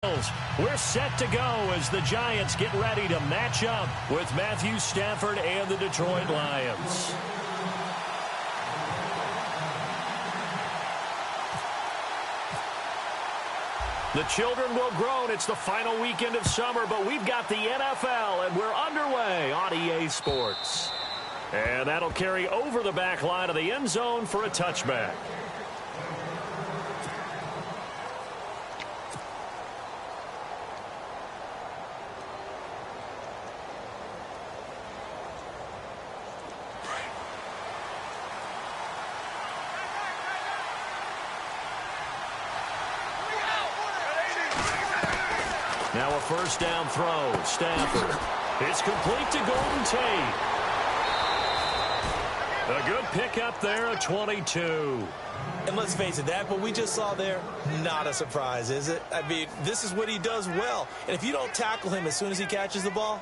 We're set to go as the Giants get ready to match up with Matthew Stafford and the Detroit Lions. The children will groan. It's the final weekend of summer, but we've got the NFL, and we're underway on EA Sports. And that'll carry over the back line of the end zone for a touchback. Now a first down throw. Stafford. It's complete to Golden Tate. A good pickup there at 22. And let's face it, that what we just saw there, not a surprise, is it? I mean, this is what he does well. And if you don't tackle him as soon as he catches the ball,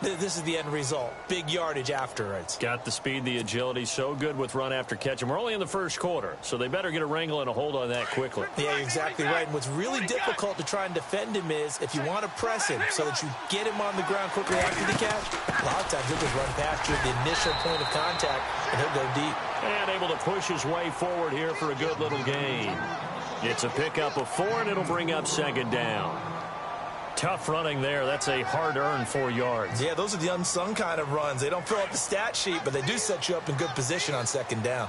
this is the end result. Big yardage afterwards. Got the speed, the agility, so good with run after catch. And we're only in the first quarter, so they better get a wrangle and a hold on that quickly. Yeah, you're exactly right. And what's really difficult to try and defend him is if you want to press him so that you get him on the ground quickly after the catch, a lot of times he'll just run past you at the initial point of contact, and he'll go deep. And able to push his way forward here for a good little gain. It's a pickup of 4, and it'll bring up second down. Tough running there. That's a hard-earned 4 yards. Yeah, those are the unsung kind of runs. They don't fill up the stat sheet, but they do set you up in good position on second down.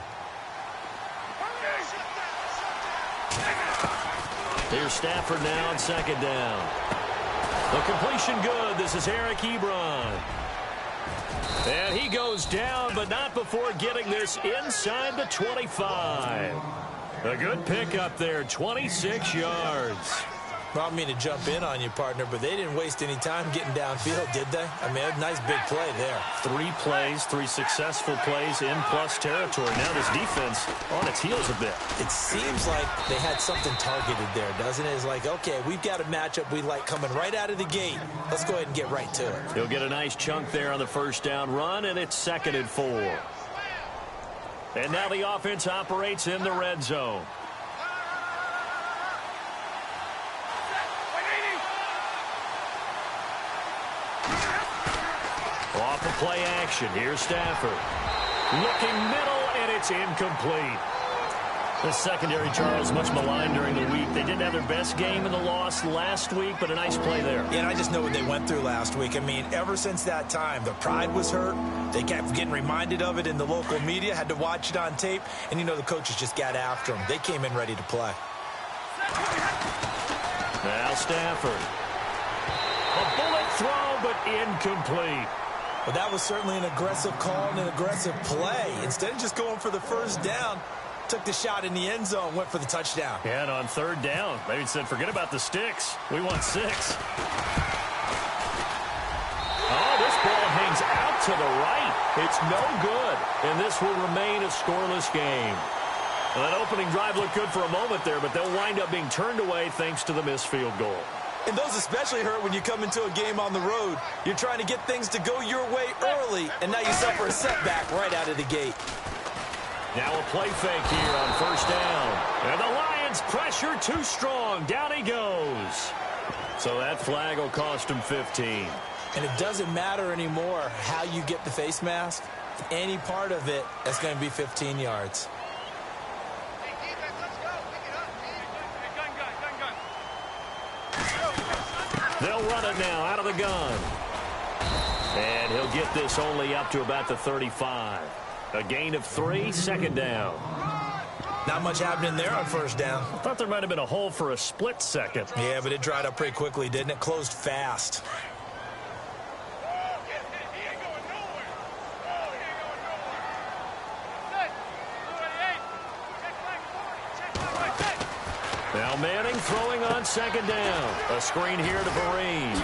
Here's Stafford now on second down. The completion good. This is Eric Ebron. And he goes down, but not before getting this inside the 25. A good pickup there, 26 yards. Well, I don't mean to jump in on you, partner, but they didn't waste any time getting downfield, did they? I mean, a nice big play there. 3 plays, 3 successful plays in plus territory. Now this defense on its heels a bit. It seems like they had something targeted there, doesn't it? It's like, okay, we've got a matchup we like coming right out of the gate. Let's go ahead and get right to it. He'll get a nice chunk there on the first down run, and it's 2nd and 4. And now the offense operates in the red zone. Off the play action. Here's Stafford. Looking middle, and it's incomplete. The secondary, Charles, much maligned during the week. They didn't have their best game in the loss last week, but a nice play there. Yeah, and I just know what they went through last week. I mean, ever since that time, their pride was hurt. They kept getting reminded of it in the local media, had to watch it on tape, and, you know, the coaches just got after them. They came in ready to play. Now Stafford. A bullet throw, but incomplete. Well, that was certainly an aggressive call and an aggressive play. Instead of just going for the first down, took the shot in the end zone, went for the touchdown. Yeah, and on 3rd down, they said, forget about the sticks. We want 6. Oh, this ball hangs out to the right. It's no good, and this will remain a scoreless game. Well, that opening drive looked good for a moment there, but they'll wind up being turned away thanks to the missed field goal. And those especially hurt when you come into a game on the road. You're trying to get things to go your way early, and now you suffer a setback right out of the gate. Now a play fake here on first down. And the Lions pressure too strong. Down he goes. So that flag will cost him 15. And it doesn't matter anymore how you get the face mask. Any part of it, that's going to be 15 yards. They'll run it now out of the gun. And he'll get this only up to about the 35. A gain of 3, 2nd down. Not much happening there on first down. I thought there might have been a hole for a split second. Yeah, but it dried up pretty quickly, didn't it? Closed fast. Now Manning throwing on 2nd down. A screen here to Vereen.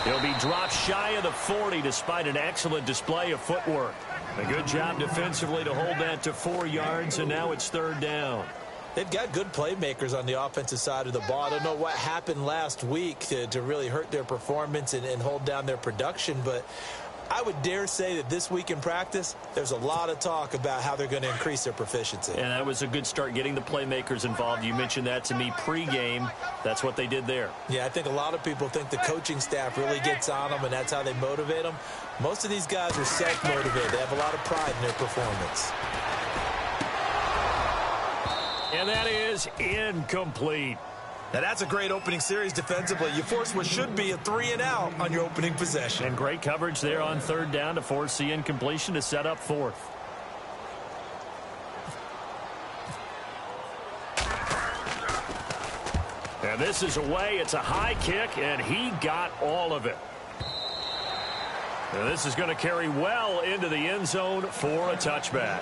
He'll be dropped shy of the 40 despite an excellent display of footwork. A good job defensively to hold that to 4 yards, and now it's 3rd down. They've got good playmakers on the offensive side of the ball. I don't know what happened last week to really hurt their performance and hold down their production, but I would dare say that this week in practice, there's a lot of talk about how they're going to increase their proficiency. And that was a good start, getting the playmakers involved. You mentioned that to me pregame. That's what they did there. Yeah, I think a lot of people think the coaching staff really gets on them, and that's how they motivate them. Most of these guys are self-motivated. They have a lot of pride in their performance. And that is incomplete. Now, that's a great opening series defensively. You force what should be a 3-and-out on your opening possession. And great coverage there on third down to force the incompletion to set up fourth. And this is away. It's a high kick, and he got all of it. And this is going to carry well into the end zone for a touchback.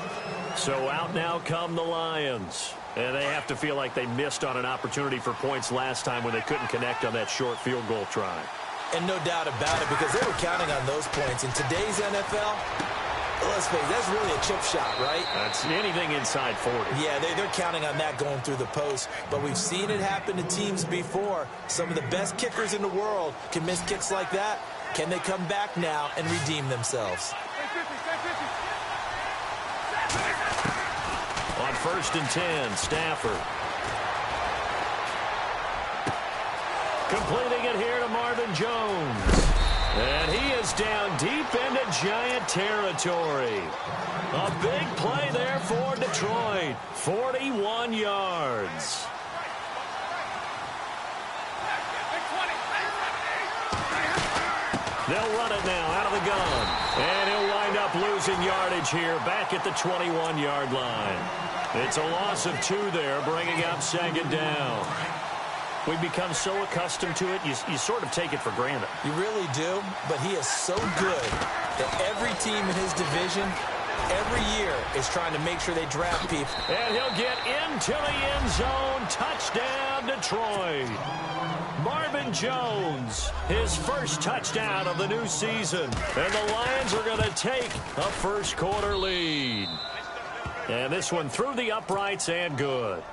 So out now come the Lions. And they have to feel like they missed on an opportunity for points last time when they couldn't connect on that short field goal try. And no doubt about it, because they were counting on those points. In today's NFL, let's face it, that's really a chip shot, right? That's anything inside 40. Yeah, they're counting on that going through the post. But we've seen it happen to teams before. Some of the best kickers in the world can miss kicks like that. Can they come back now and redeem themselves? On 1st and 10, Stafford. Completing it here to Marvin Jones. And he is down deep into Giant territory. A big play there for Detroit. 41 yards. They'll run it now out of the gun. And he'll wind up losing yardage here back at the 21-yard line. It's a loss of 2 there, bringing up 2nd down. We've become so accustomed to it, you sort of take it for granted. You really do, but he is so good that every team in his division, every year, is trying to make sure they draft people. And he'll get into the end zone. Touchdown, Detroit. Marvin Jones, his first touchdown of the new season. And the Lions are going to take a first-quarter lead. And this one through the uprights and good.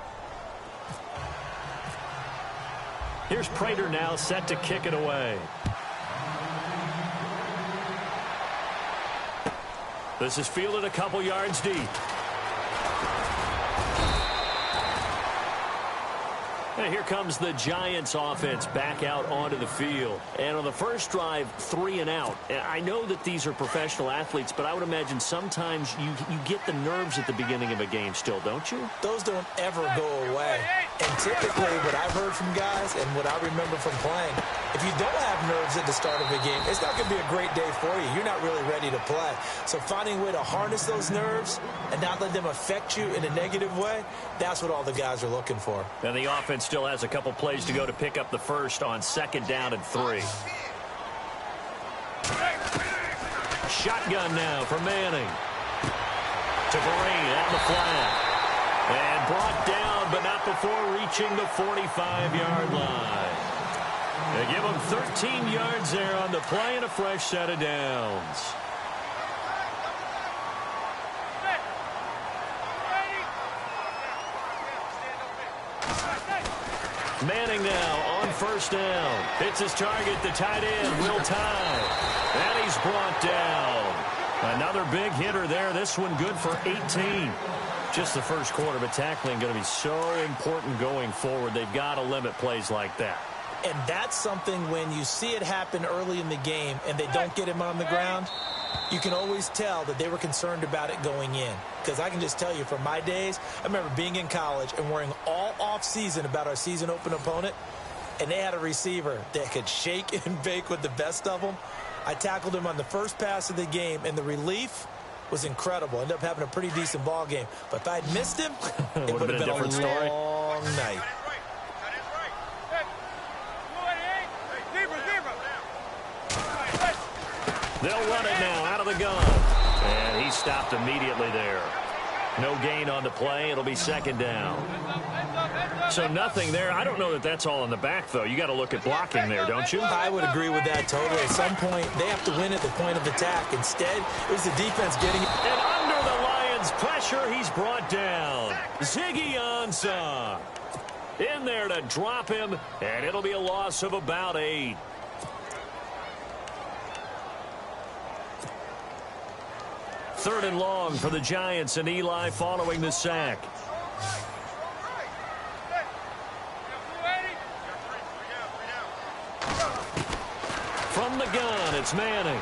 Here's Prater now set to kick it away. This is fielded a couple yards deep. And here comes the Giants offense back out onto the field. And on the first drive, 3 and out. I know that these are professional athletes, but I would imagine sometimes you get the nerves at the beginning of a game still, don't you? Those don't ever go away. And typically what I've heard from guys and what I remember from playing, if you don't have nerves at the start of a game, it's not going to be a great day for you. You're not really ready to play. So finding a way to harness those nerves and not let them affect you in a negative way, that's what all the guys are looking for. And the offense still has a couple plays to go to pick up the first on 2nd down and 3. Shotgun now for Manning. To Vereen at the flat. And brought down, but not before reaching the 45-yard line. They give him 13 yards there on the play and a fresh set of downs. Manning now on 1st down. Hits his target, the tight end, Will Tye. And he's brought down. Another big hitter there. This one good for 18. Just the first quarter, but tackling going to be so important going forward. They've got to limit plays like that. And that's something when you see it happen early in the game and they don't get him on the ground, you can always tell that they were concerned about it going in. Because I can just tell you from my days, I remember being in college and worrying all off-season about our season open opponent, and they had a receiver that could shake and bake with the best of them. I tackled him on the first pass of the game, and the relief was incredible. Ended up having a pretty decent ball game. But if I'd missed him, it would have been a different story. Long night. They'll run it now out of the gun. And he stopped immediately there. No gain on the play. It'll be 2nd down. So nothing there. I don't know that that's all in the back, though. You got to look at blocking there, don't you? I would agree with that totally. At some point, they have to win at the point of attack. Instead, it was the defense getting it. And under the Lions' pressure, he's brought down. Ziggy Ansah in there to drop him, and it'll be a loss of about 8. 3rd and long for the Giants, and Eli following the sack. From the gun, it's Manning.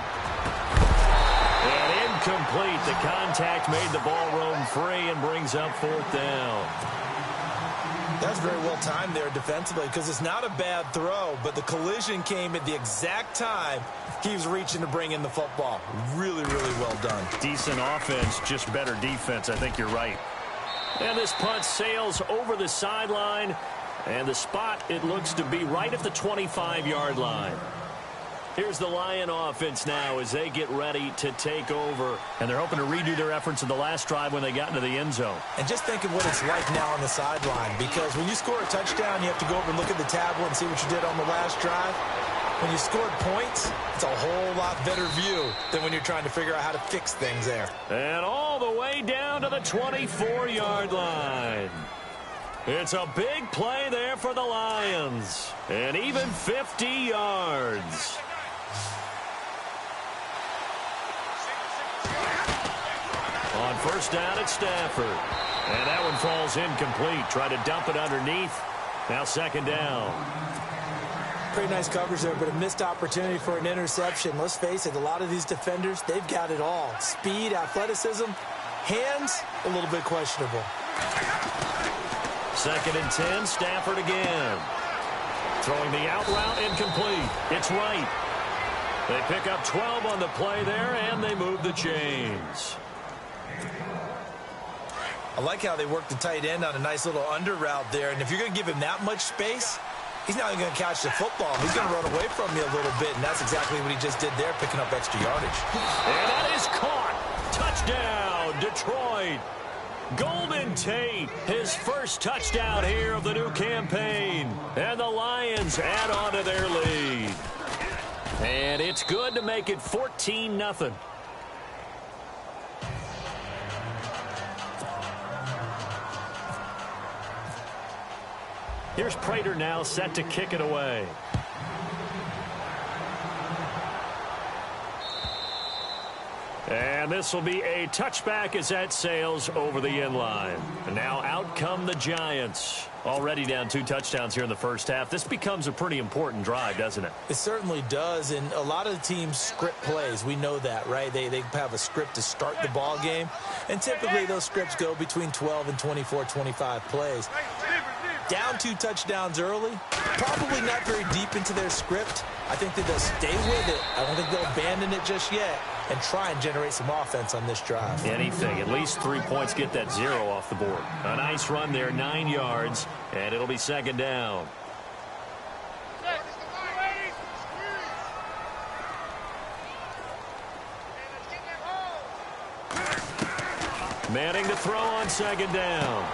And incomplete. The contact made the ball roam free and brings up 4th down. That's very well timed there defensively because it's not a bad throw, but the collision came at the exact time he was reaching to bring in the football. Really, really well done. Decent offense, just better defense. I think you're right. And this punt sails over the sideline, and the spot, it looks to be right at the 25-yard line. Here's the Lion offense now as they get ready to take over. And they're hoping to redo their efforts in the last drive when they got into the end zone. And just think of what it's like now on the sideline, because when you score a touchdown, you have to go over and look at the tablet and see what you did on the last drive. When you scored points, it's a whole lot better view than when you're trying to figure out how to fix things there. And all the way down to the 24-yard line. It's a big play there for the Lions. And even 50 yards. On 1st down, it's Stafford. And that one falls incomplete. Try to dump it underneath. Now 2nd down. Pretty nice coverage there, but a missed opportunity for an interception. Let's face it, a lot of these defenders, they've got it all. Speed, athleticism, hands, a little bit questionable. 2nd and 10, Stafford again. Throwing the out route, incomplete. It's right. They pick up 12 on the play there, and they move the chains. I like how they work the tight end on a nice little under route there. And if you're going to give him that much space, he's not even going to catch the football. He's going to run away from you a little bit, and that's exactly what he just did there, picking up extra yardage. And that is caught. Touchdown, Detroit. Golden Tate, his first touchdown here of the new campaign. And the Lions add on to their lead. And it's good to make it 14-0. Here's Prater now set to kick it away. And this will be a touchback as that sails over the end line. And now out come the Giants. Already down 2 touchdowns here in the first half. This becomes a pretty important drive, doesn't it? It certainly does, and a lot of the teams script plays. We know that, right? They have a script to start the ball game, and typically those scripts go between 12 and 24, 25 plays. Down 2 touchdowns early, probably not very deep into their script. I think that they'll stay with it. I don't think they'll abandon it just yet and try and generate some offense on this drive. Anything. At least 3 points, get that 0 off the board. A nice run there, 9 yards, and it'll be 2nd down. Manning to throw on 2nd down.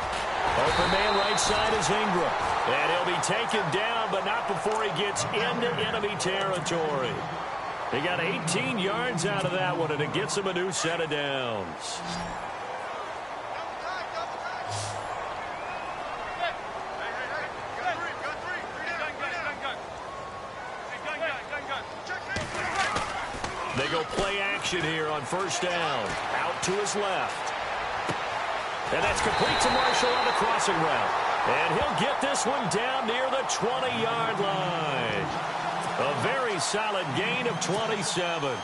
Open man right side is Ingram. And he'll be taken down, but not before he gets into enemy territory. He got 18 yards out of that one, and it gets him a new set of downs. They go play action here on 1st down. Out to his left. And that's complete to Marshall on the crossing route. And he'll get this one down near the 20-yard line. A very solid gain of 27.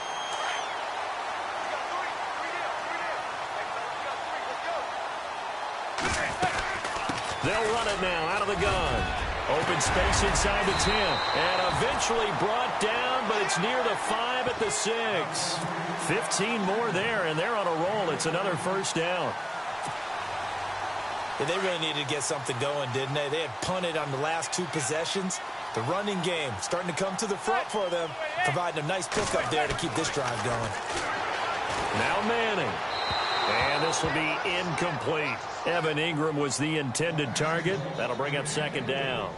They'll run it now out of the gun. Open space inside the 10. And eventually brought down, but it's near the 5 at the 6. 15 more there, and they're on a roll. It's another 1st down. Yeah, they really needed to get something going, didn't they? They had punted on the last 2 possessions. The running game starting to come to the front for them, providing a nice pickup there to keep this drive going. Now Manning. And this will be incomplete. Evan Ingram was the intended target. That'll bring up 2nd down.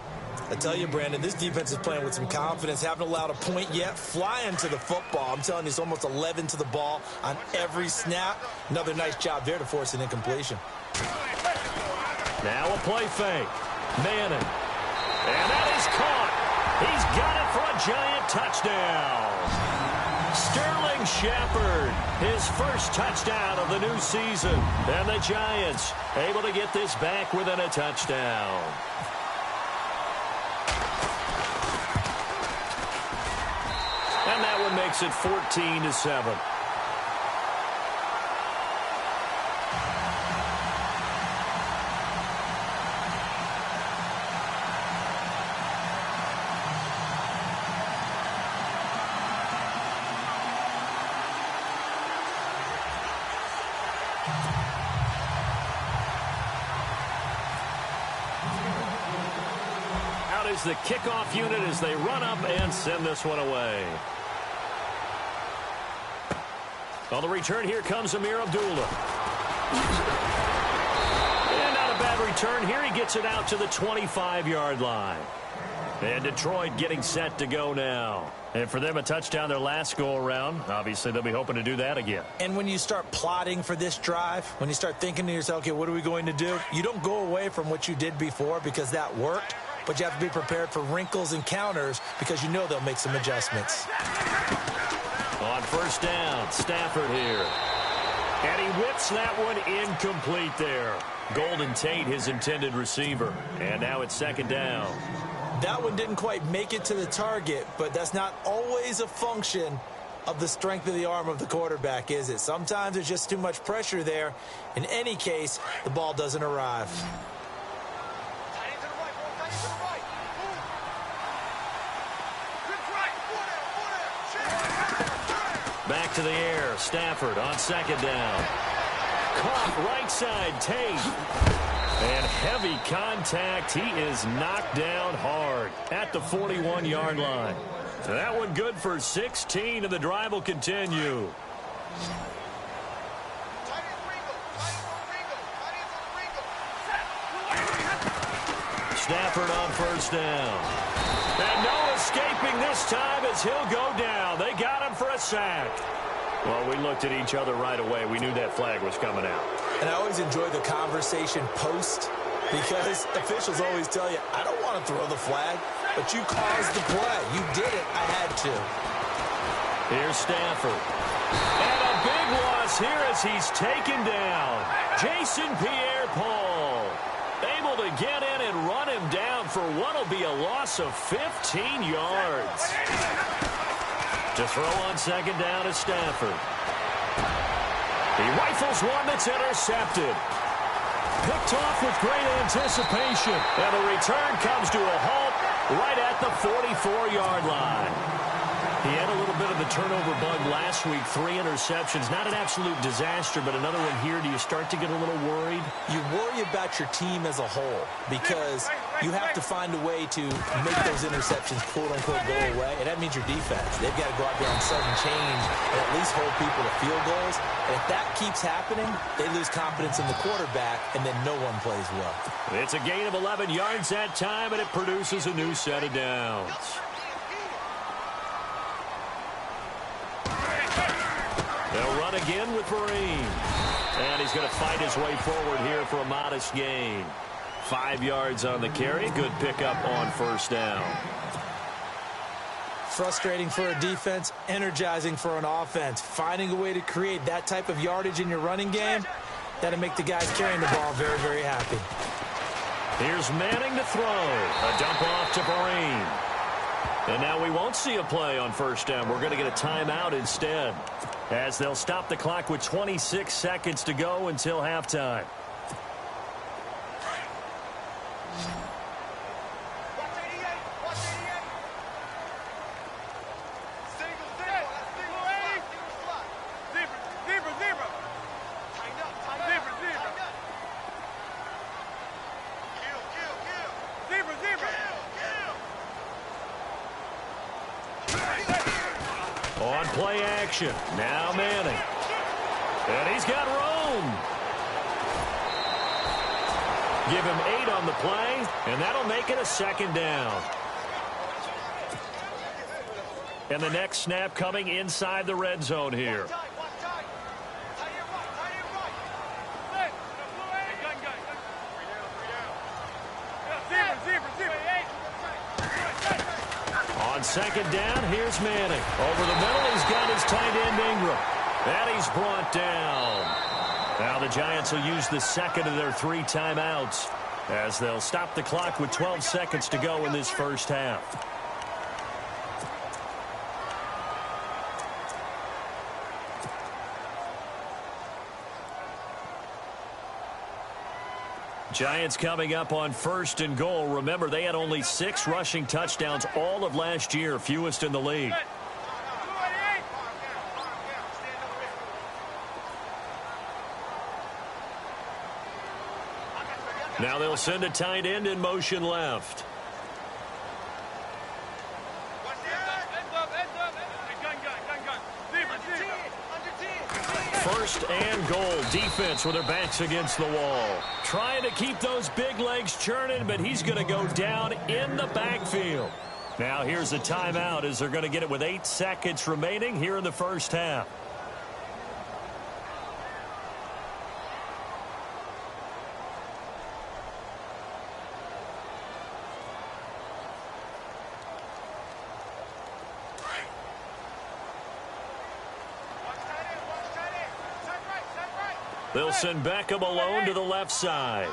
I tell you, Brandon, this defense is playing with some confidence. Haven't allowed a point yet. Flying to the football. I'm telling you, it's almost 11 to the ball on every snap. Another nice job there to force an incompletion. Now a play fake. Manning. And that is caught. He's got it for a Giant touchdown. Sterling Shepard, his first touchdown of the new season. And the Giants able to get this back within a touchdown. And that one makes it 14-7. Out is the kickoff unit as they run up and send this one away. On the return, here comes Amir Abdullah. And not a bad return here. He gets it out to the 25-yard line. And Detroit getting set to go now. And for them, a touchdown their last go-around. Obviously, they'll be hoping to do that again. And when you start plotting for this drive, when you start thinking to yourself, okay, what are we going to do? You don't go away from what you did before because that worked. But you have to be prepared for wrinkles and counters because you know they'll make some adjustments. On first down, Stafford here. And he whips that one incomplete there. Golden Tate, his intended receiver. And now it's second down. That one didn't quite make it to the target, but that's not always a function of the strength of the arm of the quarterback, is it? Sometimes there's just too much pressure there. In any case, the ball doesn't arrive. Back to the air. Stafford on second down. Caught right side. Tate. And heavy contact. He is knocked down hard at the 41-yard line. That one good for 16, and the drive will continue. Stafford on first down. And no escaping this time as he'll go down. They got him for a sack. Well, we looked at each other right away. We knew that flag was coming out. And I always enjoy the conversation post because officials always tell you, I don't want to throw the flag, but you caused the play. You did it. I had to. Here's Stafford. And a big loss here as he's taken down. Jason Pierre-Paul able to get in and run him down for what will be a loss of 15 yards. To throw on second down is Stafford. He rifles one that's intercepted. Picked off with great anticipation. And the return comes to a halt right at the 44-yard line. He had a little bit of the turnover bug last week. 3 interceptions. Not an absolute disaster, but another one here. Do you start to get a little worried? You worry about your team as a whole because you have to find a way to make those interceptions, quote-unquote, go away. And that means your defense. They've got to go out there on sudden change and at least hold people to field goals. And if that keeps happening, they lose confidence in the quarterback, and then no one plays well. It's a gain of 11 yards that time, and it produces a new set of downs. They'll run again with Vereen. And he's going to fight his way forward here for a modest gain. 5 yards on the carry. Good pickup on first down. Frustrating for a defense, energizing for an offense. Finding a way to create that type of yardage in your running game, that'll make the guys carrying the ball very, very happy. Here's Manning to throw. A dump off to Vereen. And now we won't see a play on first down. We're going to get a timeout instead, as they'll stop the clock with 26 seconds to go until halftime. On play action. Now Manning. And he's got room. Give him 8 on the play, and that'll make it a second down. And the next snap coming inside the red zone here. On On second down, here's Manning. Over the middle, he's got his tight end Ingram. And he's brought down. Now the Giants will use the second of their 3 timeouts as they'll stop the clock with 12 seconds to go in this first half. Giants coming up on 1st and goal. Remember, they had only 6 rushing touchdowns all of last year, fewest in the league. Now they'll send a tight end in motion left. First and goal. Defense with their backs against the wall. Trying to keep those big legs churning, but he's going to go down in the backfield. Now here's a timeout as they're going to get it with 8 seconds remaining here in the first half. They'll send Beckham alone to the left side.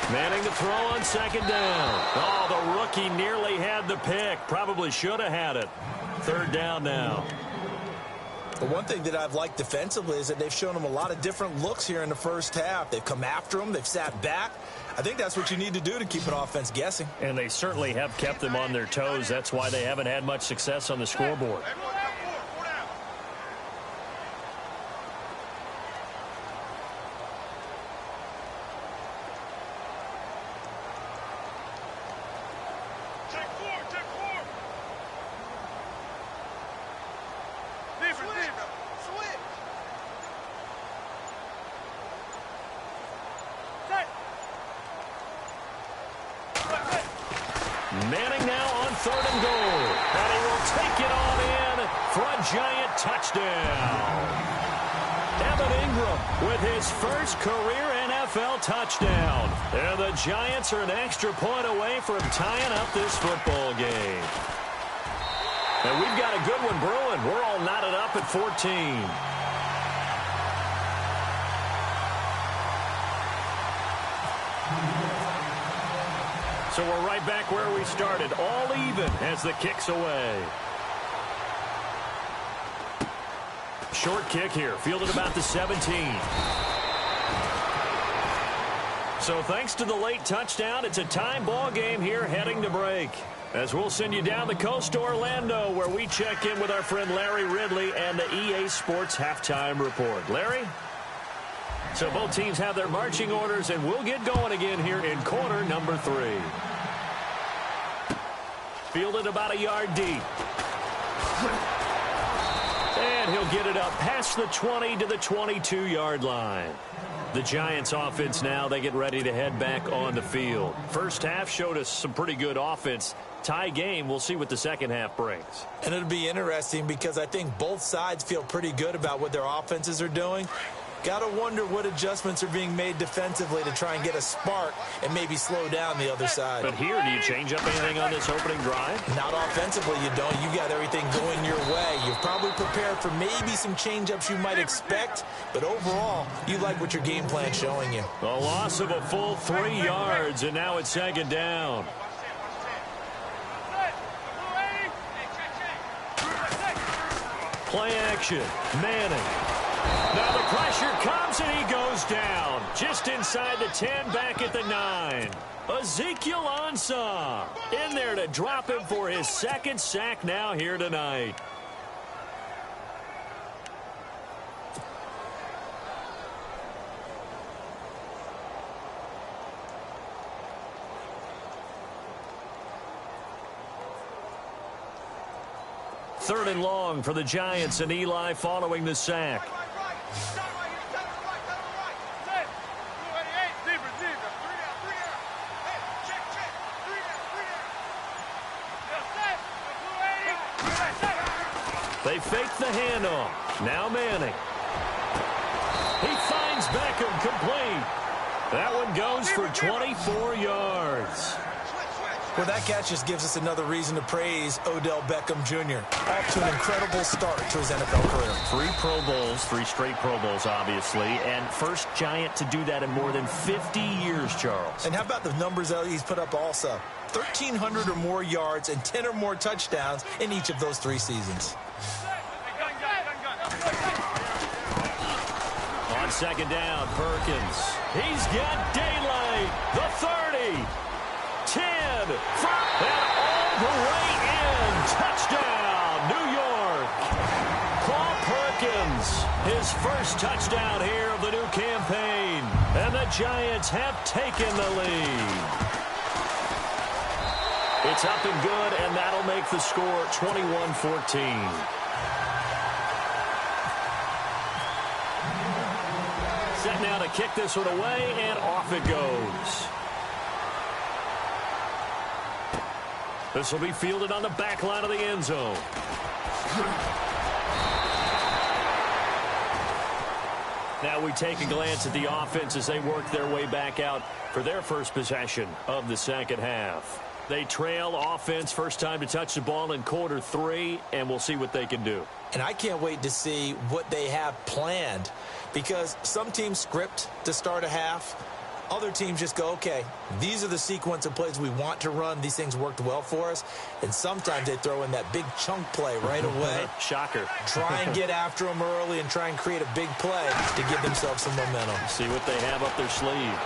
Manning to throw on second down. Oh, the rookie nearly had the pick. Probably should have had it. 3rd down now. The one thing that I've liked defensively is that they've shown him a lot of different looks here in the first half. They've come after him. They've sat back. I think that's what you need to do to keep an offense guessing. And they certainly have kept them on their toes. That's why they haven't had much success on the scoreboard. Manning now on 3rd and goal. And he will take it on in for a Giant touchdown. Evan Ingram with his first career NFL touchdown. And the Giants are an extra point away from tying up this football game. And we've got a good one brewing. We're all knotted up at 14. So we're right back where we started, all even as the kick's away. Short kick here, fielded about the 17. So thanks to the late touchdown, it's a time ball game here heading to break. As we'll send you down the coast to Orlando, where we check in with our friend Larry Ridley and the EA Sports Halftime Report. Larry? So both teams have their marching orders, and we'll get going again here in quarter number 3. Fielded about a yard deep. And he'll get it up past the 20 to the 22-yard line. The Giants offense now, they get ready to head back on the field. First half showed us some pretty good offense. Tie game, we'll see what the second half brings. And it'll be interesting because I think both sides feel pretty good about what their offenses are doing. Got to wonder what adjustments are being made defensively to try and get a spark and maybe slow down the other side. But here, do you change up anything on this opening drive? Not offensively, you don't. You got everything going your way. You've probably prepared for maybe some change-ups you might expect, but overall, you like what your game plan's showing you. A loss of a full 3 yards, and now it's second down. Play action. Manning. Now the pressure comes, and he goes down. Just inside the 10, back at the 9. Ezekiel Ansah in there to drop him for his 2nd sack now here tonight. Third and long for the Giants, and Eli following the sack. They fake the handoff. Now Manning. He finds Beckham complete. That one goes for 24 yards. Well, that catch just gives us another reason to praise Odell Beckham Jr. Off to an incredible start to his NFL career. 3 Pro Bowls, 3 straight Pro Bowls, obviously, and first Giant to do that in more than 50 years, Charles. And how about the numbers that he's put up also? 1,300 or more yards and 10 or more touchdowns in each of those 3 seasons. On second down, Perkins. He's got daylight. The 30. 10. And all the way in. Touchdown, New York. Paul Perkins, his first touchdown here of the new campaign. And the Giants have taken the lead. It's up and good, and that'll make the score 21-14. Set now to kick this one away, and off it goes. This will be fielded on the back line of the end zone. Now we take a glance at the offense as they work their way back out for their first possession of the second half. They trail offense, first time to touch the ball in quarter 3, and we'll see what they can do. And I can't wait to see what they have planned, because some teams script to start a half. Other teams just go, okay, these are the sequence of plays we want to run. These things worked well for us. And sometimes they throw in that big chunk play right away. Shocker. Try and get after them early and try and create a big play to give themselves some momentum. See what they have up their sleeve.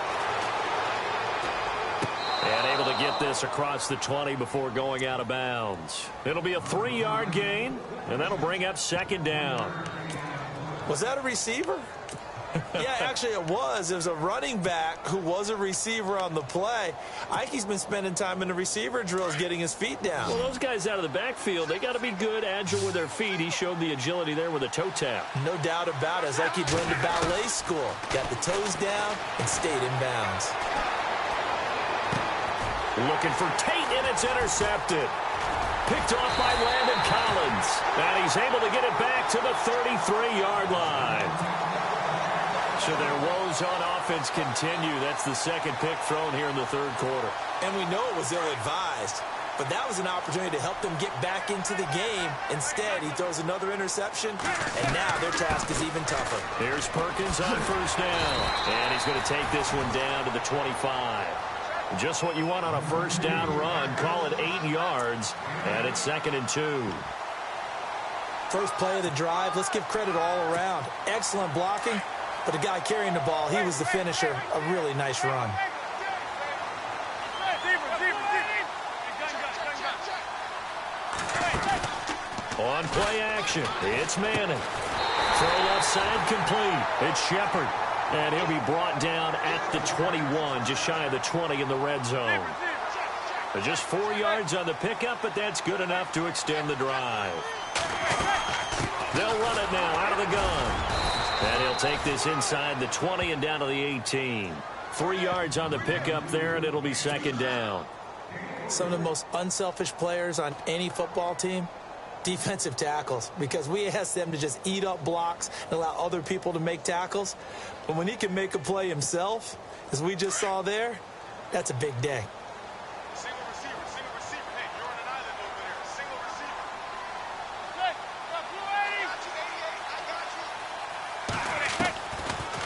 And able to get this across the 20 before going out of bounds. It'll be a 3-yard gain, and that'll bring up second down. Was that a receiver? Yeah, actually it was. It was a running back who was a receiver on the play. Ike's been spending time in the receiver drills getting his feet down. Well, those guys out of the backfield, they got to be good, agile with their feet. He showed the agility there with a toe tap. No doubt about it. It's like he'd been to ballet school. Got the toes down and stayed in bounds. Looking for Tate, and it's intercepted. Picked off by Landon Collins. And he's able to get it back to the 33-yard line. So their woes on offense continue. That's the second pick thrown here in the third quarter. And we know it was ill-advised, but that was an opportunity to help them get back into the game. Instead, he throws another interception, and now their task is even tougher. Here's Perkins on first down, and he's going to take this one down to the 25. Just what you want on a first down run. Call it 8 yards, and it's 2nd and 2. First play of the drive, let's give credit all around. Excellent blocking. But the guy carrying the ball, he was the finisher. A really nice run. On play action, it's Manning. Throw left side complete. It's Shepard. And he'll be brought down at the 21, just shy of the 20 in the red zone. Just 4 yards on the pickup, but that's good enough to extend the drive. They'll run it now out of the gun. And he'll take this inside the 20 and down to the 18. 3 yards on the pickup there, and it'll be second down. Some of the most unselfish players on any football team, defensive tackles, because we ask them to just eat up blocks and allow other people to make tackles. But when he can make a play himself, as we just saw there, that's a big day.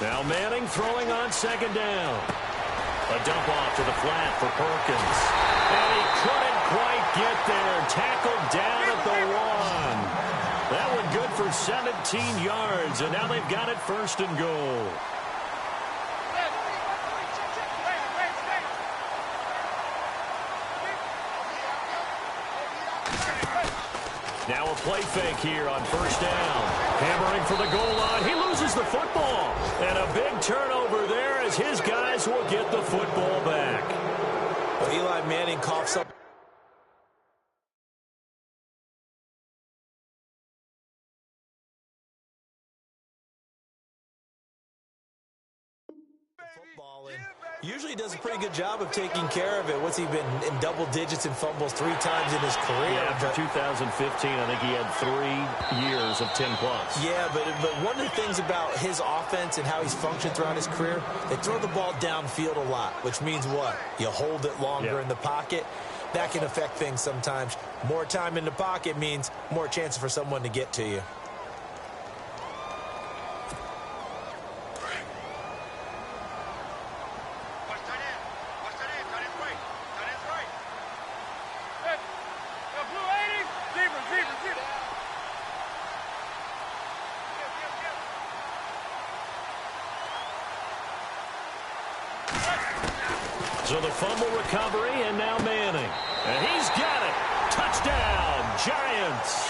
Now Manning throwing on second down. A dump off to the flat for Perkins. And he couldn't quite get there. Tackled down at the 1. That one good for 17 yards. And now they've got it first and goal. Now a play fake here on first down. Hammering for the goal line. He loses the football. And a big turnover there as his guys will get the football back. Well, Eli Manning coughs up the football, and Usually does a pretty good job of taking care of it. What's he been in double digits in fumbles 3 times in his career? Yeah, after 2015, I think he had 3 years of 10+. Yeah, but one of the things about his offense and how he's functioned throughout his career, they throw the ball downfield a lot, which means what? You hold it longer in the pocket. That can affect things sometimes. More time in the pocket means more chances for someone to get to you. So the fumble recovery, and now Manning. And he's got it. Touchdown, Giants.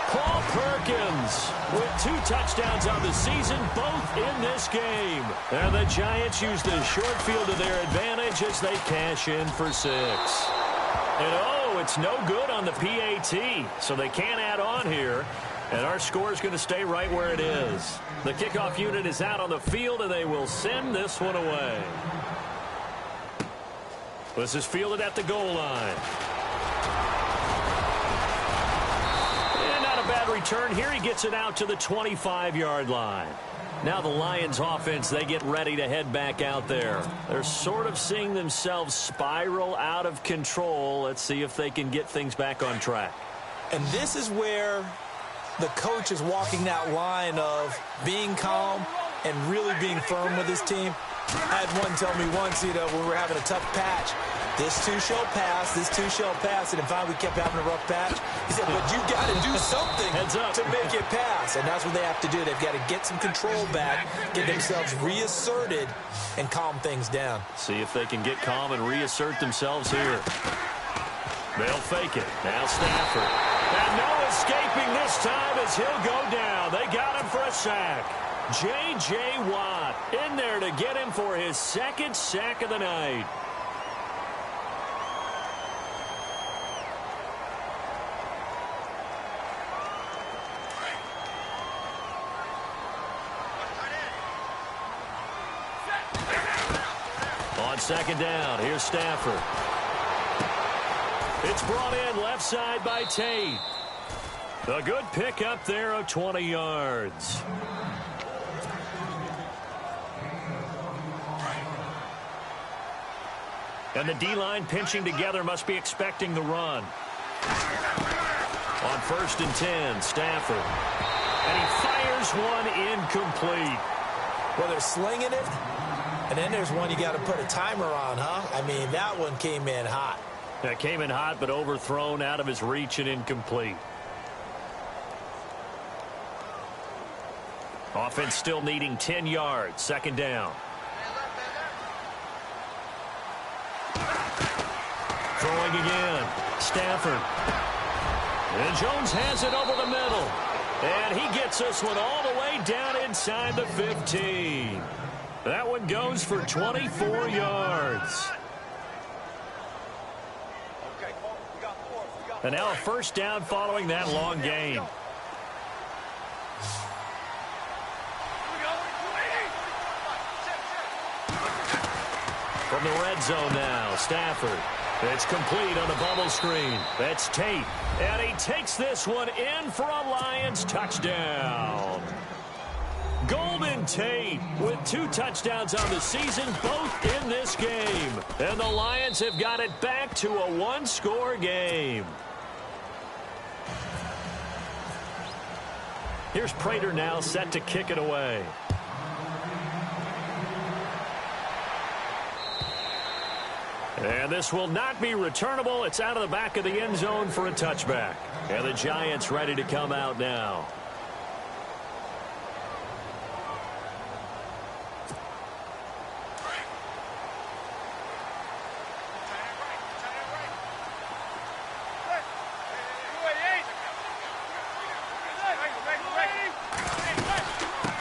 Paul Perkins with 2 touchdowns on the season, both in this game. And the Giants use the short field to their advantage as they cash in for 6. And it's no good on the PAT, so they can't add on here. And our score is going to stay right where it is. The kickoff unit is out on the field, and they will send this one away. This is fielded at the goal line. And not a bad return here. He gets it out to the 25-yard line. Now the Lions offense, they get ready to head back out there. They're sort of seeing themselves spiral out of control. Let's see if they can get things back on track. And this is where the coach is walking that line of being calm and really being firm with his team. I had one tell me once, when we were having a tough patch, this too shall pass, this too shall pass, and in fact we kept having a rough patch. He said, but you got to do something to make it pass, and that's what they have to do. They've got to get some control back, get themselves reasserted, and calm things down. See if they can get calm and reassert themselves here. They'll fake it. Now Stafford. And no escaping this time as he'll go down. They got him for a sack. J.J. Watt in there to get him for his 2nd sack of the night. On 2nd down, here's Stafford. It's brought in left side by Tate. A good pickup there of 20 yards. And the D-line pinching together must be expecting the run. On 1st and 10, Stafford. And he fires one incomplete. Well, they're slinging it. And then there's one you got to put a timer on, huh? I mean, that one came in hot. That came in hot, but overthrown out of his reach and incomplete. Offense still needing 10 yards. 2nd down. Throwing again. Stafford. And Jones has it over the middle. And he gets this one all the way down inside the 15. That one goes for 24 yards. And now a 1st down following that long gain. From the red zone now, Stafford. It's complete on a bubble screen. That's Tate. And he takes this one in for a Lions touchdown. Golden Tate with 2 touchdowns on the season, both in this game. And the Lions have got it back to a 1-score game. Here's Prater now set to kick it away. And this will not be returnable. It's out of the back of the end zone for a touchback. And the Giants ready to come out now.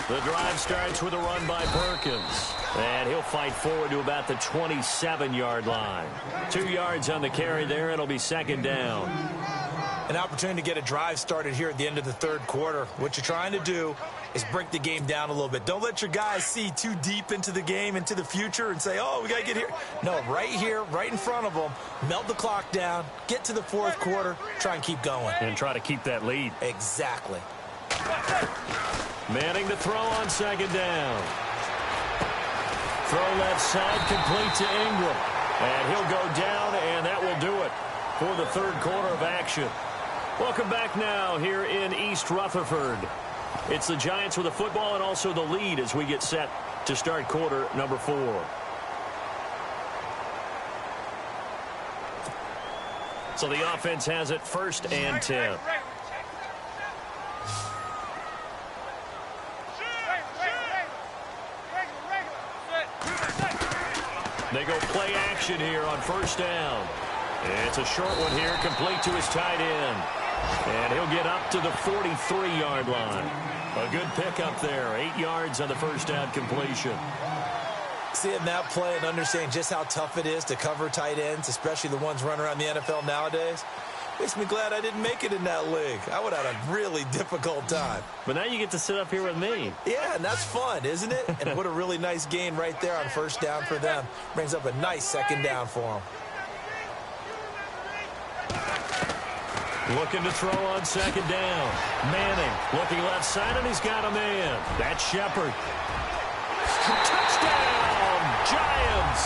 The drive starts with a run by Perkins. And he'll fight forward to about the 27-yard line. 2 yards on the carry there. It'll be 2nd down. An opportunity to get a drive started here at the end of the 3rd quarter. What you're trying to do is break the game down a little bit. Don't let your guys see too deep into the game, into the future, and say, oh, we got to get here. No, right here, right in front of them, melt the clock down, get to the fourth quarter, try and keep going. And try to keep that lead. Exactly. Manning to throw on second down. Throw left side, complete to Ingram. And he'll go down, and that will do it for the third quarter of action. Welcome back now here in East Rutherford. It's the Giants with the football and also the lead as we get set to start quarter number 4. So the offense has it 1st and 10. They go play action here on 1st down. It's a short one here, complete to his tight end. And he'll get up to the 43-yard line. A good pickup there, 8 yards on the 1st down completion. Seeing that play and understanding just how tough it is to cover tight ends, especially the ones running around the NFL nowadays, makes me glad I didn't make it in that league. I would have had a really difficult time. But now you get to sit up here with me. Yeah, and that's fun, isn't it? And what a really nice gain right there on 1st down for them. Brings up a nice 2nd down for them. Looking to throw on 2nd down. Manning looking left side, and he's got a man. That's Shepard. Touchdown, Giants!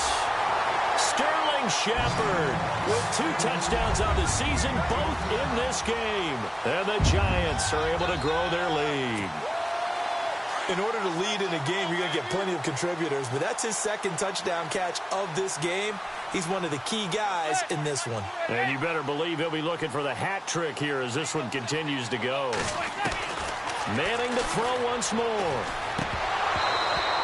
Sterling Shepard with 2 touchdowns on the season, both in this game. And the Giants are able to grow their lead. In order to lead in a game, you're going to get plenty of contributors, but that's his 2nd touchdown catch of this game. He's one of the key guys in this one. And you better believe he'll be looking for the hat trick here as this one continues to go. Manning to throw once more.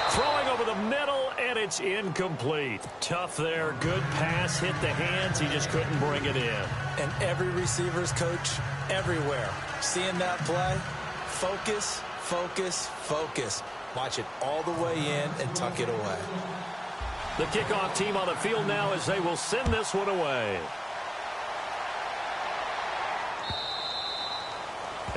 Throwing over the middle, and it's incomplete. Tough there. Good pass. Hit the hands. He just couldn't bring it in. And every receiver's coach everywhere. Seeing that play, focus, focus, focus. Watch it all the way in and tuck it away. The kickoff team on the field now as they will send this one away.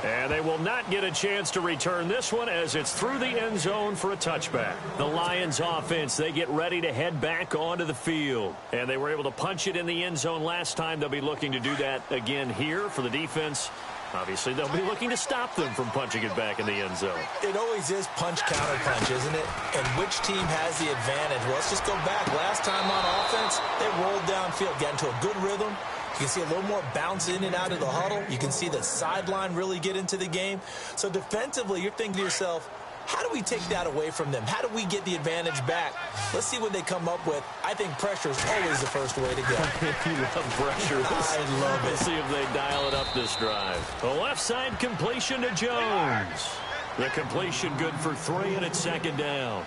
And they will not get a chance to return this one as it's through the end zone for a touchback. The Lions offense, they get ready to head back onto the field. And they were able to punch it in the end zone last time. They'll be looking to do that again here for the defense. Obviously, they'll be looking to stop them from punching it back in the end zone. It always is punch-counter-punch, isn't it? And which team has the advantage? Well, let's just go back. Last time on offense, they rolled downfield, got into a good rhythm. You can see a little more bounce in and out of the huddle. You can see the sideline really get into the game. So defensively, you're thinking to yourself, how do we take that away from them? How do we get the advantage back? Let's see what they come up with. I think pressure is always the first way to go. You love pressure. I love it. Let's see if they dial it up this drive. The left side completion to Jones. The completion good for 3, and it's 2nd down.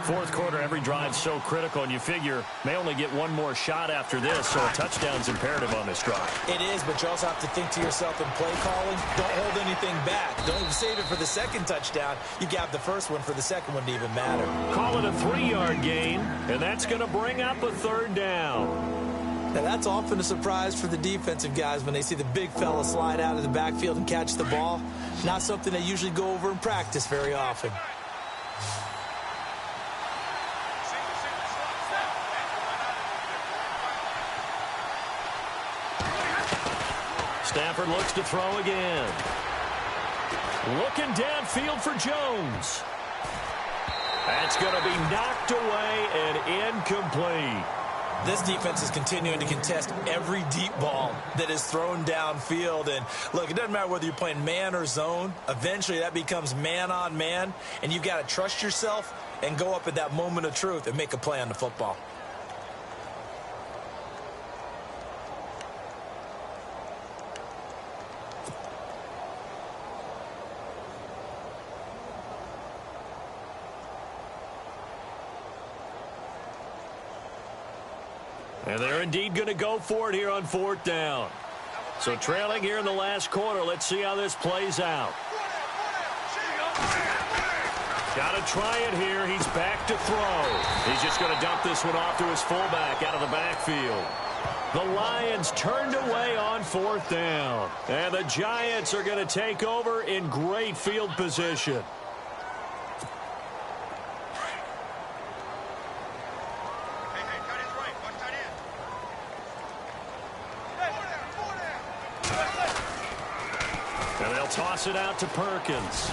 Fourth quarter, every drive's so critical, and you figure may only get one more shot after this, so a touchdown's imperative on this drive. It is, but you also have to think to yourself in play calling, don't hold anything back. Don't save it for the 2nd touchdown. You got the first one for the 2nd one to even matter. Call it a 3-yard gain, and that's going to bring up a 3rd down. Now, that's often a surprise for the defensive guys when they see the big fella slide out of the backfield and catch the ball. Not something they usually go over in practice very often. Stafford looks to throw again. Looking downfield for Jones. That's going to be knocked away and incomplete. This defense is continuing to contest every deep ball that is thrown downfield. And, look, it doesn't matter whether you're playing man or zone. Eventually, that becomes man-on-man, and you've got to trust yourself and go up at that moment of truth and make a play on the football. And they're indeed going to go for it here on 4th down. So trailing here in the last quarter. Let's see how this plays out. Got to try it here. He's back to throw. He's just going to dump this one off to his fullback out of the backfield. The Lions turned away on 4th down. And the Giants are going to take over in great field position. They'll toss it out to Perkins.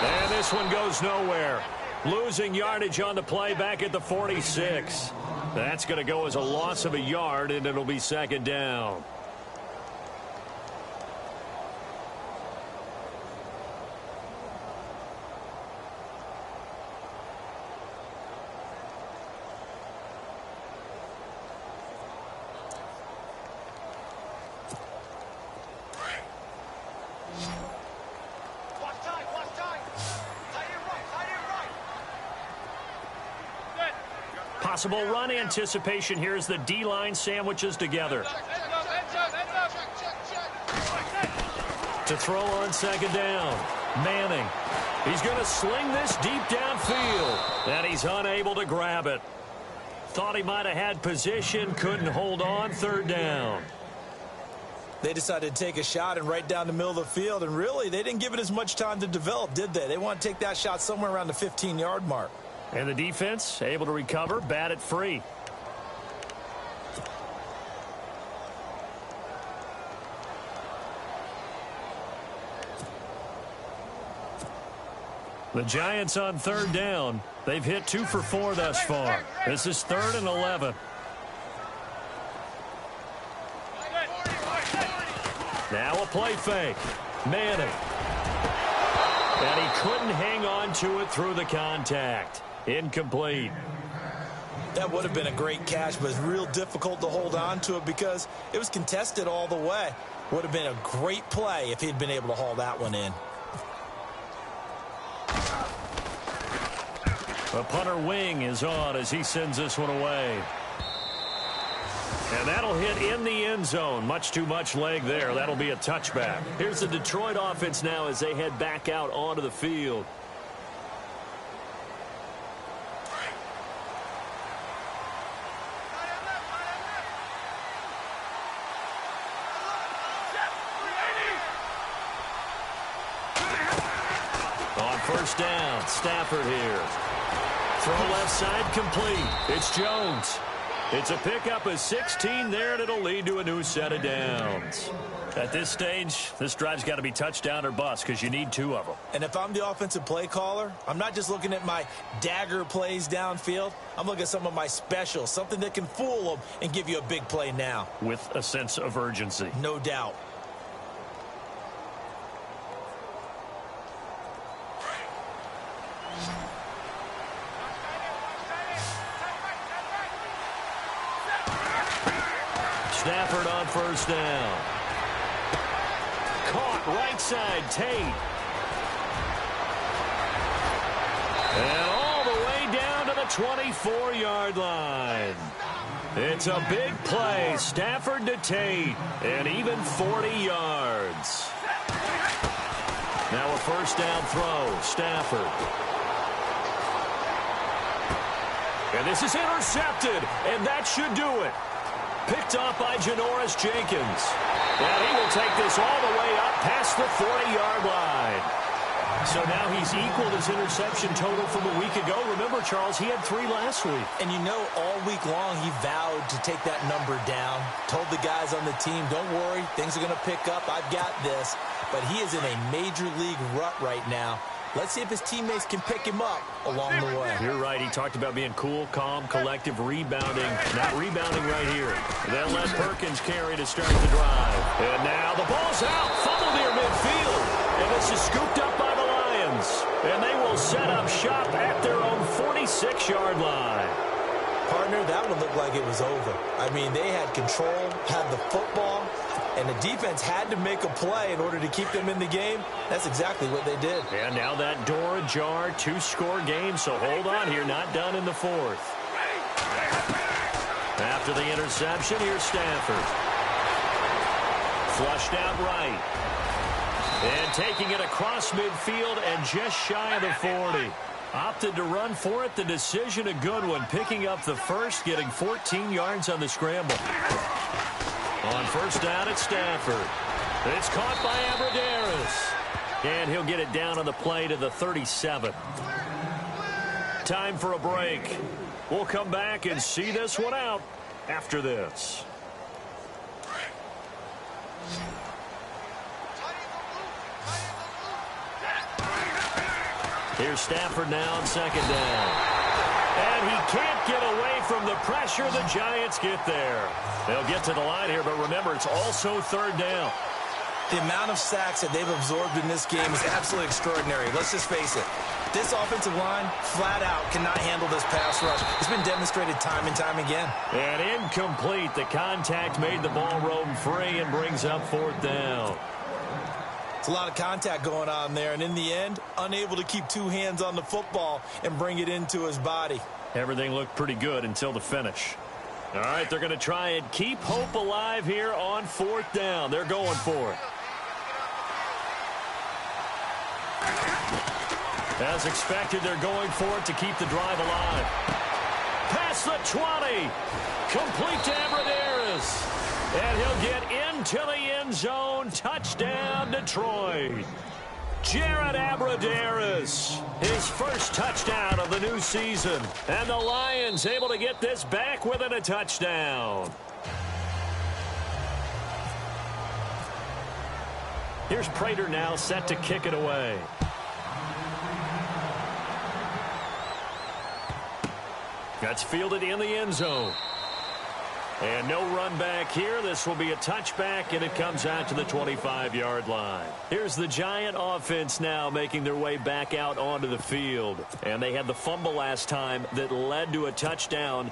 And this one goes nowhere. Losing yardage on the play back at the 46. That's going to go as a loss of a yard, and it'll be second down. Possible run anticipation here as the D-line sandwiches together. To throw on second down. Manning. He's going to sling this deep downfield. And he's unable to grab it. Thought he might have had position. Couldn't hold on. Third down. They decided to take a shot and right down the middle of the field. And really, they didn't give it as much time to develop, did they? They want to take that shot somewhere around the 15-yard mark. And the defense able to recover, bat it free. The Giants on third down. They've hit 2 for 4 thus far. This is 3rd and 11. Now a play fake. Manning. And he couldn't hang on to it through the contact. Incomplete. That would have been a great catch, but it's real difficult to hold on to it because it was contested all the way. Would have been a great play if he'd been able to haul that one in. The punter wing is on as he sends this one away. And that'll hit in the end zone. Much too much leg there. That'll be a touchback. Here's the Detroit offense now as they head back out onto the field. On first down, Stafford here. Throw left side complete. It's Jones. It's a pickup of 16 there, and it'll lead to a new set of downs. At this stage, this drive's got to be touchdown or bust because you need 2 of them. And if I'm the offensive play caller, I'm not just looking at my dagger plays downfield. I'm looking at some of my specials, something that can fool them and give you a big play now. With a sense of urgency. No doubt. Stafford on first down. Caught right side, Tate. And all the way down to the 24-yard line. It's a big play. Stafford to Tate. And even 40 yards. Now a first down throw. Stafford. And this is intercepted. And that should do it. Picked off by Janoris Jenkins. And he will take this all the way up past the 40-yard line. So now he's equaled his interception total from a week ago. Remember, Charles, he had 3 last week. And you know, all week long he vowed to take that number down. Told the guys on the team, don't worry, things are going to pick up. I've got this. But he is in a major league rut right now. Let's see if his teammates can pick him up along the way. You're right. He talked about being cool, calm, collective, rebounding. Not rebounding right here. They'll let Perkins carry to start the drive. And now the ball's out. Fumble near midfield. And this is scooped up by the Lions. And they will set up shop at their own 46-yard line. Partner, that one looked like it was over. I mean, they had control, had the football, and the defense had to make a play in order to keep them in the game. That's exactly what they did. And now that door ajar, 2-score game, so hold on here, not done in the 4th. After the interception, here's Stafford. Flushed out right. And taking it across midfield and just shy of the 40. Opted to run for it. The decision a good one. Picking up the first, getting 14 yards on the scramble. On first down, it's Stafford. It's caught by Abradaris. And he'll get it down on the play to the 37. Time for a break. We'll come back and see this one out after this. Here's Stafford now on second down. And he can't get away from the pressure. The Giants get there. They'll get to the line here, but remember, it's also third down. The amount of sacks that they've absorbed in this game is absolutely extraordinary. Let's just face it. This offensive line, flat out, cannot handle this pass rush. It's been demonstrated time and time again. And incomplete. The contact made the ball roam free and brings up fourth down. It's a lot of contact going on there, and in the end, unable to keep two hands on the football and bring it into his body. Everything looked pretty good until the finish. All right, they're going to try and keep hope alive here on fourth down. They're going for it. As expected, they're going for it to keep the drive alive. Past the 20. Complete to Abradaris. And he'll get into the end zone. Touchdown, Detroit. Jared Abradaris, his first touchdown of the new season. And the Lions able to get this back within a touchdown. Here's Prater now set to kick it away. That's fielded in the end zone. And no run back here. This will be a touchback, and it comes out to the 25-yard line. Here's the Giant offense now making their way back out onto the field. And they had the fumble last time that led to a touchdown.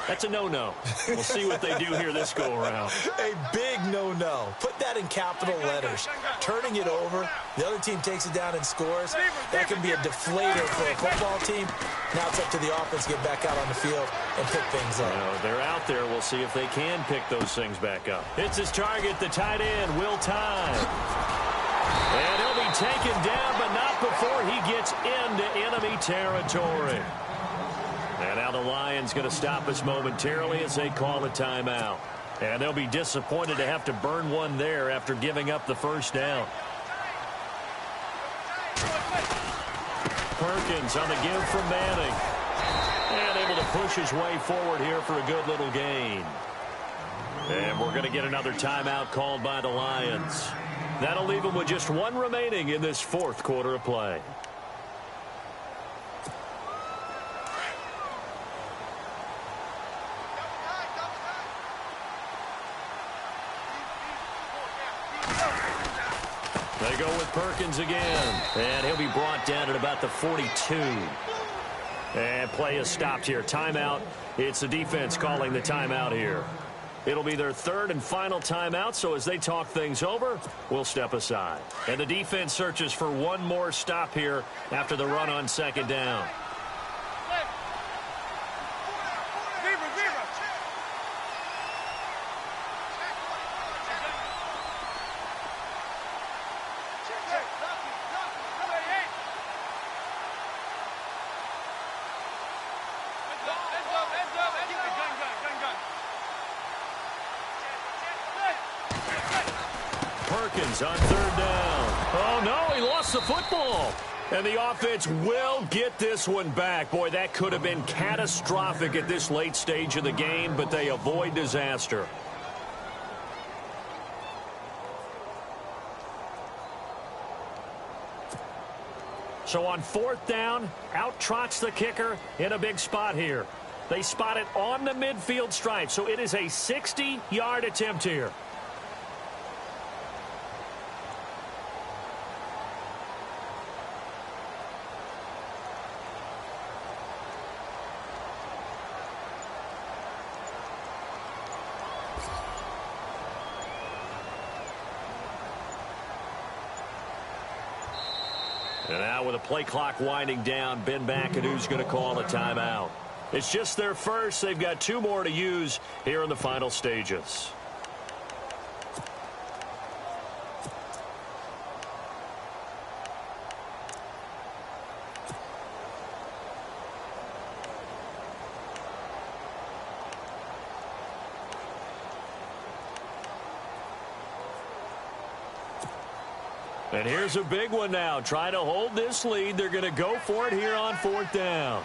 That's a no-no. We'll see what they do here this go-around. A big no-no. Put that in capital letters. Turning it over, the other team takes it down and scores. That can be a deflator for a football team. Now it's up to the offense to get back out on the field and pick things up. They're out there. We'll see if they can pick those things back up. It's his target, the tight end, Will Tye. And he'll be taken down, but not before he gets into enemy territory. And now the Lions going to stop us momentarily as they call a timeout. And they'll be disappointed to have to burn one there after giving up the first down. Perkins on the give from Manning. And able to push his way forward here for a good little gain. And we're going to get another timeout called by the Lions. That'll leave them with just one remaining in this fourth quarter of play. They go with Perkins again. And he'll be brought down at about the 42. And play is stopped here. Timeout. It's the defense calling the timeout here. It'll be their third and final timeout, so as they talk things over, we'll step aside. And the defense searches for one more stop here after the run on second down. Perkins on third down. Oh, no, he lost the football. And the offense will get this one back. Boy, that could have been catastrophic at this late stage of the game, but they avoid disaster. So on fourth down, out trots the kicker in a big spot here. They spot it on the midfield stripe, so it is a 60-yard attempt here. And now with the play clock winding down, Ben McAdoo's going to call a timeout. It's just their first. They've got two more to use here in the final stages. And here's a big one now. Trying to hold this lead. They're going to go for it here on fourth down.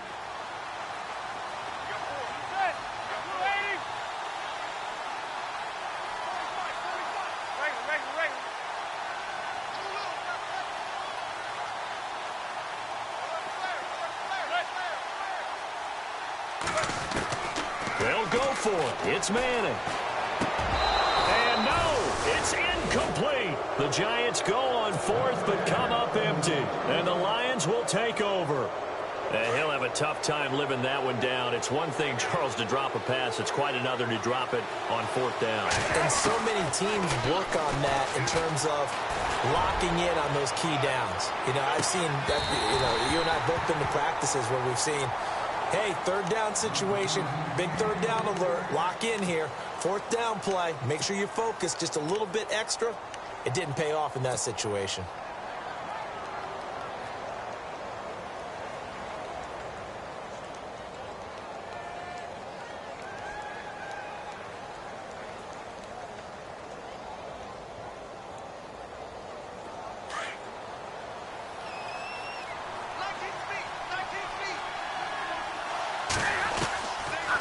They'll go for it. It's Manning. And no, it's incomplete. The Giants go on fourth but come up empty. And the Lions will take over. He'll have a tough time living that one down. It's one thing, Charles, to drop a pass. It's quite another to drop it on fourth down. And so many teams work on that in terms of locking in on those key downs. You know, I've seen that, you and I both been to practices where we've seen, hey, third down situation, big third down alert, lock in here, fourth down play, make sure you focus just a little bit extra. It didn't pay off in that situation.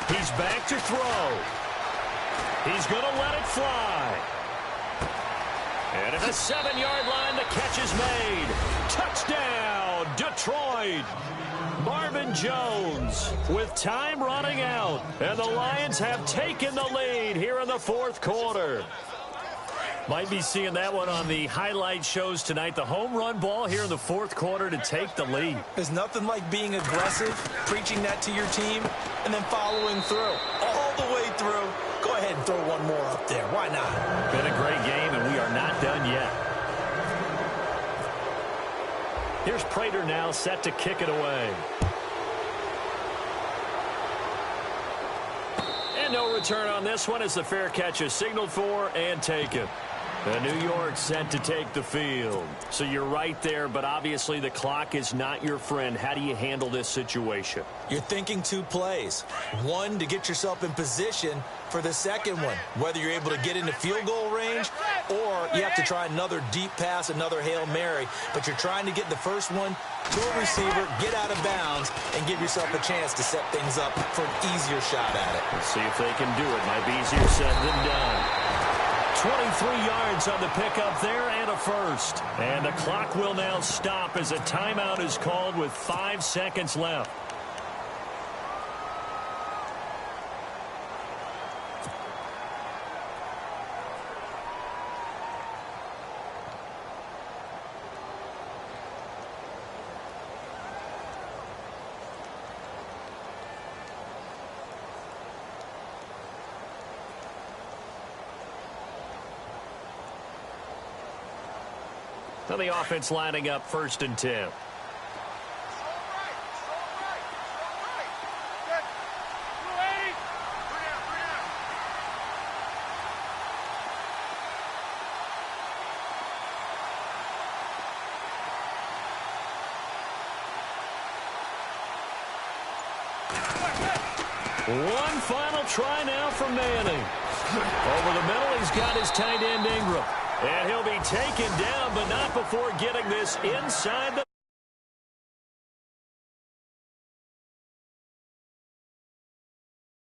He's back to throw. He's going to let it fly. And at the 7-yard line, the catch is made. Touchdown, Detroit. Marvin Jones with time running out. And the Lions have taken the lead here in the fourth quarter. Might be seeing that one on the highlight shows tonight. The home run ball here in the fourth quarter to take the lead. There's nothing like being aggressive, preaching that to your team, and then following through. All the way through. Go ahead and throw one more up there. Why not? Been a great game, and we are not done yet. Here's Prater now set to kick it away. And no return on this one as the fair catch is signaled for and taken. And New York set to take the field. So you're right there, but obviously the clock is not your friend. How do you handle this situation? You're thinking two plays. One, to get yourself in position for the second one, whether you're able to get into field goal range or you have to try another deep pass, another Hail Mary. But you're trying to get the first one to a receiver, get out of bounds, and give yourself a chance to set things up for an easier shot at it. Let's see if they can do it. Might be easier said than done. 23 yards on the pickup there and a first. And the clock will now stop as a timeout is called with 5 seconds left. So the offense lining up 1st and 10. One final try now from Manning. Over the middle, he's got his tight end Ingram. And he'll be taken down, but not before getting this inside the